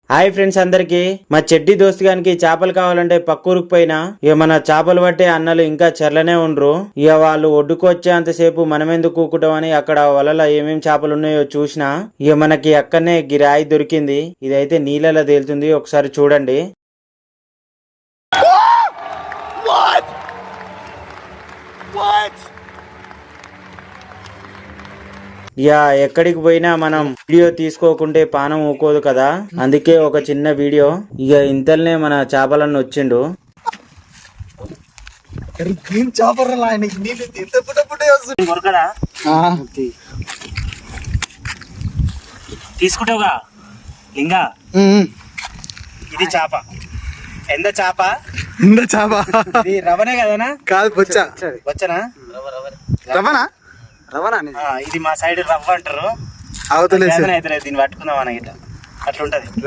Hi friends అందరికి మా చెడ్డి దోస్తు గానికి చేపలు కావాలంటే పక్కూరుకు పోయినా ఇక మన చేపలు పట్టే అన్నలు ఇంకా చెర్లనే ఉండ్రు. ఇక వాళ్ళు ఒడ్డుకు వచ్చేంతసేపు మనమెందుకు కూకుంటాం అని అక్కడ వలలో ఏమేం చేపలు ఉన్నాయో చూసినా ఇక మనకి అక్కడనే గిరాయి దొరికింది. ఇదైతే నీళ్ళలో తేలుతుంది, ఒకసారి చూడండి. ఇక ఎక్కడికి పోయినా మనం వీడియో తీసుకోకుంటే పానం ఊకోదు కదా, అందుకే ఒక చిన్న వీడియో. ఇక ఇంతలోనే మన చేపలన్నీ వచ్చిండు. తీసుకుంటావుగా లింగా, ఇది చేప. ఎంత చేప? ఎంత చేప? ఇది రవనే కదనా? కాదు, బొచ్చ. వచ్చనా? రవనా? రవనా? ఇది మా సైడ్ రవ్వ అంటారు. అవతలేదు దీన్ని పట్టుకుందాం అన్న, ఇట్లా అట్లుంటది.